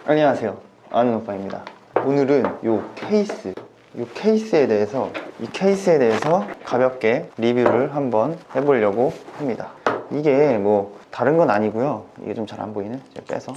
안녕하세요, 아는 오빠입니다. 오늘은 이 케이스에 대해서 가볍게 리뷰를 한번 해보려고 합니다. 이게 뭐 다른 건 아니고요. 이게 좀 잘 안 보이네. 제가 빼서.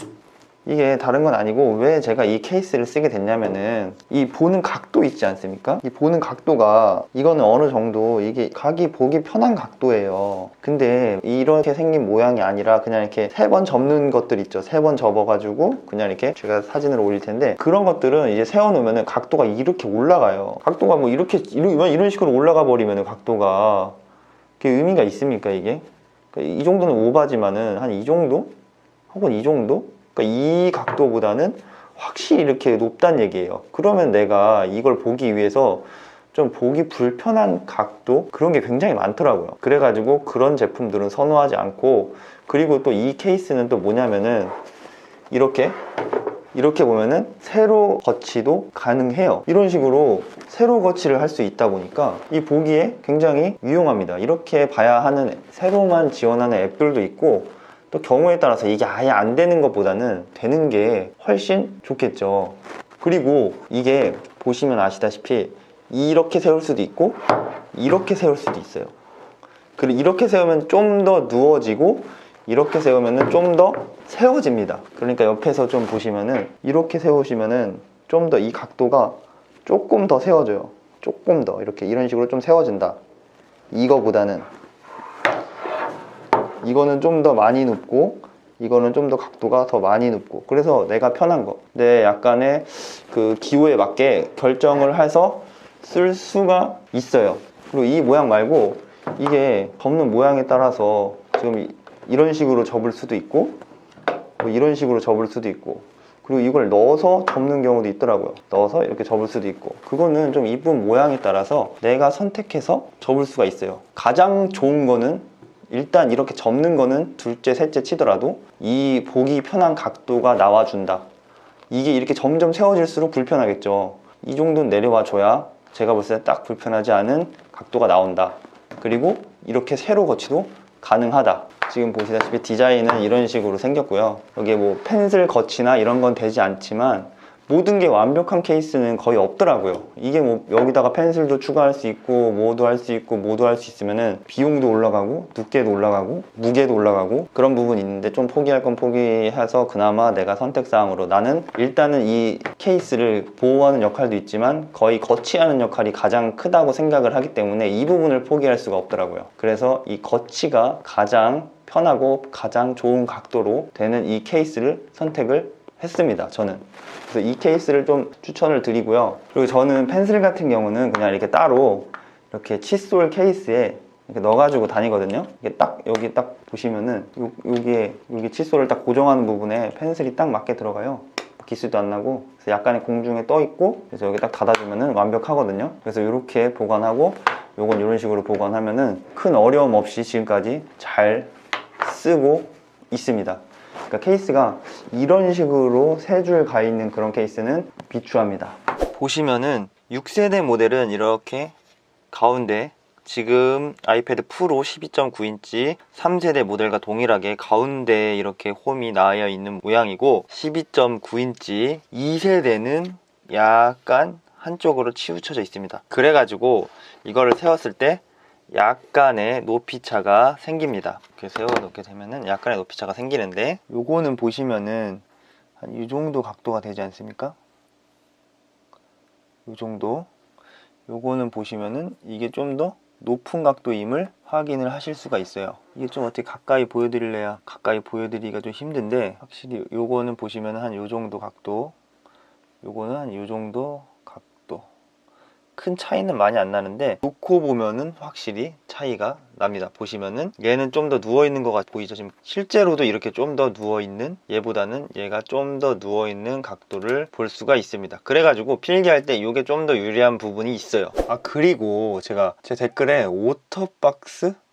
이게 다른 건 아니고, 왜 제가 이 케이스를 쓰게 됐냐면은, 이 보는 각도 있지 않습니까? 이 보는 각도가, 이거는 어느 정도 이게 각이 보기 편한 각도예요. 근데 이렇게 생긴 모양이 아니라 그냥 이렇게 3번 접는 것들 있죠. 3번 접어가지고 그냥 이렇게, 제가 사진을 올릴 텐데, 그런 것들은 이제 세워놓으면은 각도가 이렇게 올라가요. 각도가 뭐 이렇게 이런 식으로 올라가 버리면은 각도가 그게 의미가 있습니까, 이게? 이 정도는 오바지만은 한 이 정도? 혹은 이 정도? 그러니까 이 각도보다는 확실히 이렇게 높다는 얘기예요. 그러면 내가 이걸 보기 위해서 좀 보기 불편한 각도? 그런 게 굉장히 많더라고요. 그래가지고 그런 제품들은 선호하지 않고, 그리고 또 이 케이스는 또 뭐냐면은 이렇게 보면은 세로 거치도 가능해요. 이런 식으로 세로 거치를 할 수 있다 보니까 이 보기에 굉장히 유용합니다. 이렇게 봐야 하는, 세로만 지원하는 앱들도 있고, 또 경우에 따라서 이게 아예 안 되는 것보다는 되는 게 훨씬 좋겠죠. 그리고 이게 보시면 아시다시피 이렇게 세울 수도 있고 이렇게 세울 수도 있어요. 그리고 이렇게 세우면 좀 더 누워지고, 이렇게 세우면 좀 더 세워집니다. 그러니까 옆에서 좀 보시면은, 이렇게 세우시면은 좀 더 이 각도가 조금 더 세워져요. 조금 더 이렇게, 이런 식으로 좀 세워진다. 이거보다는 이거는 좀 더 많이 눕고, 이거는 좀 더 각도가 더 많이 눕고, 그래서 내가 편한 거, 내 약간의 그 기호에 맞게 결정을 해서 쓸 수가 있어요. 그리고 이 모양 말고 이게 접는 모양에 따라서 지금 이런 식으로 접을 수도 있고, 뭐 이런 식으로 접을 수도 있고, 그리고 이걸 넣어서 접는 경우도 있더라고요. 넣어서 이렇게 접을 수도 있고, 그거는 좀 이쁜 모양에 따라서 내가 선택해서 접을 수가 있어요. 가장 좋은 거는, 일단 이렇게 접는 거는 둘째, 셋째 치더라도 이 보기 편한 각도가 나와준다. 이게 이렇게 점점 세워질수록 불편하겠죠. 이 정도는 내려와 줘야 제가 볼 때 딱 불편하지 않은 각도가 나온다. 그리고 이렇게 세로 거치도 가능하다. 지금 보시다시피 디자인은 이런 식으로 생겼고요. 여기에 뭐 펜슬 거치나 이런 건 되지 않지만, 모든 게 완벽한 케이스는 거의 없더라고요. 이게 뭐 여기다가 펜슬도 추가할 수 있고, 뭐도 할 수 있고, 뭐도 할 수 있으면은 비용도 올라가고, 두께도 올라가고, 무게도 올라가고, 그런 부분이 있는데, 좀 포기할 건 포기해서 그나마 내가 선택사항으로, 나는 일단은 이 케이스를 보호하는 역할도 있지만 거의 거치하는 역할이 가장 크다고 생각을 하기 때문에 이 부분을 포기할 수가 없더라고요. 그래서 이 거치가 가장 편하고 가장 좋은 각도로 되는 이 케이스를 선택을 했습니다, 저는. 그래서 이 케이스를 좀 추천을 드리고요. 그리고 저는 펜슬 같은 경우는 그냥 이렇게 따로 이렇게 칫솔 케이스에 이렇게 넣어가지고 다니거든요. 이게 딱, 여기 딱 보시면은 여기 칫솔을 딱 고정하는 부분에 펜슬이 딱 맞게 들어가요. 기스도 안 나고, 그래서 약간의 공중에 떠 있고, 그래서 여기 딱 닫아주면은 완벽하거든요. 그래서 이렇게 보관하고, 요건 이런 식으로 보관하면은 큰 어려움 없이 지금까지 잘 쓰고 있습니다. 그러니까 케이스가 이런 식으로 3줄 가 있는 그런 케이스는 비추합니다. 보시면은 6세대 모델은 이렇게 가운데, 지금 아이패드 프로 12.9인치 3세대 모델과 동일하게 가운데에 이렇게 홈이 나와 있는 모양이고, 12.9인치 2세대는 약간 한쪽으로 치우쳐져 있습니다. 그래가지고 이거를 세웠을 때 약간의 높이차가 생깁니다. 이렇게 세워놓게 되면은 약간의 높이차가 생기는데, 요거는 보시면은 한 이 정도 각도가 되지 않습니까? 요 정도. 요거는 보시면은 이게 좀 더 높은 각도임을 확인을 하실 수가 있어요. 이게 좀 어떻게 가까이 보여드릴래야 가까이 보여드리기가 좀 힘든데, 확실히 요거는 보시면은 한 요 정도 각도, 요거는 한 요 정도 각도. 큰 차이는 많이 안 나는데, 놓고 보면은 확실히 차이가 납니다. 보시면은 얘는 좀 더 누워있는 것 같아 보이죠? 지금 실제로도 이렇게 좀 더 누워있는, 얘보다는 얘가 좀 더 누워있는 각도를 볼 수가 있습니다. 그래가지고 필기할 때 이게 좀 더 유리한 부분이 있어요. 아, 그리고 제가 제 댓글에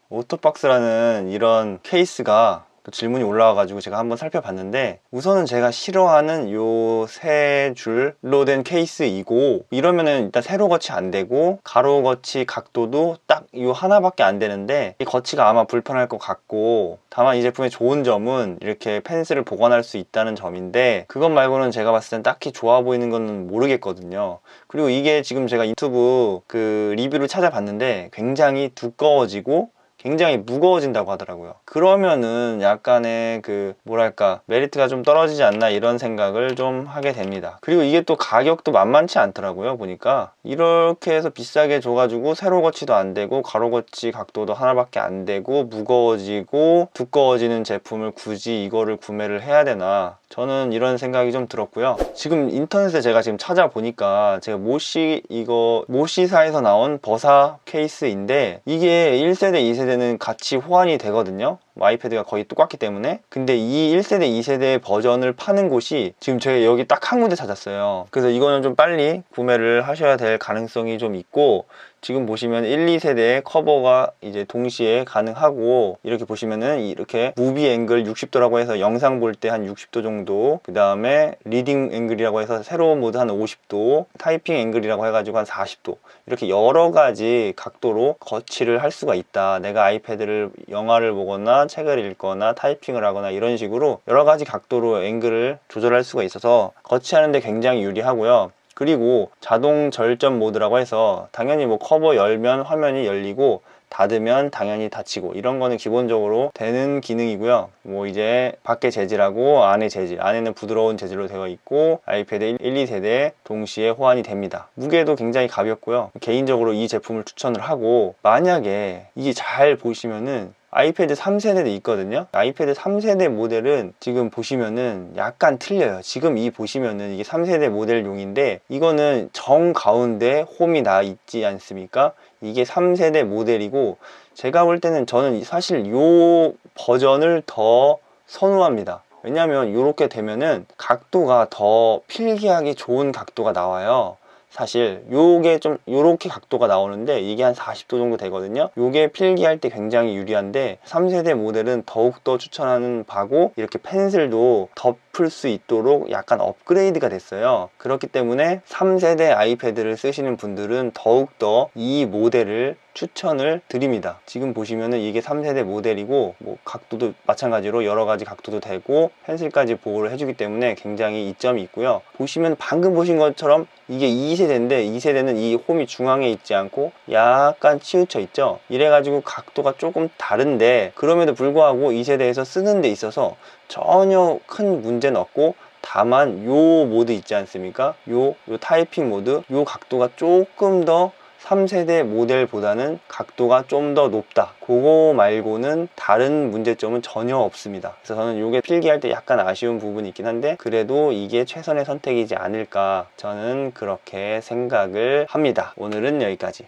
오토박스라는 이런 케이스가 또 질문이 올라와가지고 제가 한번 살펴봤는데, 우선은 제가 싫어하는 요 세 줄로 된 케이스이고, 이러면은 일단 세로 거치 안 되고 가로 거치 각도도 딱 요 하나밖에 안 되는데, 이 거치가 아마 불편할 것 같고, 다만 이 제품의 좋은 점은 이렇게 펜슬을 보관할 수 있다는 점인데, 그것 말고는 제가 봤을 땐 딱히 좋아 보이는 거는 모르겠거든요. 그리고 이게 지금 제가 유튜브 그 리뷰를 찾아봤는데 굉장히 두꺼워지고 굉장히 무거워진다고 하더라고요. 그러면은 약간의 그 뭐랄까 메리트가 좀 떨어지지 않나 이런 생각을 좀 하게 됩니다. 그리고 이게 또 가격도 만만치 않더라고요. 보니까 이렇게 해서 비싸게 줘가지고 세로 거치도 안 되고 가로 거치 각도도 하나밖에 안 되고 무거워지고 두꺼워지는 제품을 굳이 이거를 구매를 해야 되나, 저는 이런 생각이 좀 들었고요. 지금 인터넷에 제가 지금 찾아보니까 제가 모시사에서 나온 버사 케이스인데, 이게 1세대 2세대는 같이 호환이 되거든요. 아이패드가 거의 똑같기 때문에. 근데 이 1세대 2세대 버전을 파는 곳이 지금 제가 여기 딱 한 군데 찾았어요. 그래서 이거는 좀 빨리 구매를 하셔야 될 가능성이 좀 있고, 지금 보시면 1, 2세대의 커버가 이제 동시에 가능하고, 이렇게 보시면은 이렇게 무비 앵글 60도라고 해서 영상 볼 때 한 60도 정도, 그 다음에 리딩 앵글이라고 해서 세로 모드 한 50도, 타이핑 앵글이라고 해가지고 한 40도, 이렇게 여러 가지 각도로 거치를 할 수가 있다. 내가 아이패드를 영화를 보거나 책을 읽거나 타이핑을 하거나 이런 식으로 여러 가지 각도로 앵글을 조절할 수가 있어서 거치하는데 굉장히 유리하고요. 그리고 자동 절전 모드라고 해서 당연히 뭐 커버 열면 화면이 열리고 닫으면 당연히 닫히고, 이런 거는 기본적으로 되는 기능이고요. 뭐 이제 밖에 재질하고 안에 재질, 안에는 부드러운 재질로 되어 있고 아이패드 1, 2세대 동시에 호환이 됩니다. 무게도 굉장히 가볍고요. 개인적으로 이 제품을 추천을 하고, 만약에 이게 잘 보시면은 아이패드 3세대도 있거든요. 아이패드 3세대 모델은 지금 보시면은 약간 틀려요. 지금 이 보시면은 이게 3세대 모델용인데, 이거는 정 가운데 홈이 나 있지 않습니까? 이게 3세대 모델이고, 제가 볼 때는 저는 사실 요 버전을 더 선호합니다. 왜냐면 이렇게 되면은 각도가 더 필기하기 좋은 각도가 나와요. 사실 요게 좀 요렇게 각도가 나오는데 이게 한 40도 정도 되거든요. 요게 필기할 때 굉장히 유리한데, 3세대 모델은 더욱더 추천하는 바고, 이렇게 펜슬도 덮을 수 있도록 약간 업그레이드가 됐어요. 그렇기 때문에 3세대 아이패드를 쓰시는 분들은 더욱더 이 모델을 추천을 드립니다. 지금 보시면은 이게 3세대 모델이고, 뭐 각도도 마찬가지로 여러 가지 각도도 되고 펜슬까지 보호를 해주기 때문에 굉장히 이점이 있고요. 보시면 방금 보신 것처럼 이게 2세대인데 2세대는 이 홈이 중앙에 있지 않고 약간 치우쳐 있죠. 이래가지고 각도가 조금 다른데, 그럼에도 불구하고 2세대에서 쓰는 데 있어서 전혀 큰 문제는 없고, 다만 요 모드 있지 않습니까? 요 타이핑 모드, 요 각도가 조금 더 3세대 모델보다는 각도가 좀 더 높다. 그거 말고는 다른 문제점은 전혀 없습니다. 그래서 저는 이게 필기할 때 약간 아쉬운 부분이 있긴 한데, 그래도 이게 최선의 선택이지 않을까, 저는 그렇게 생각을 합니다. 오늘은 여기까지.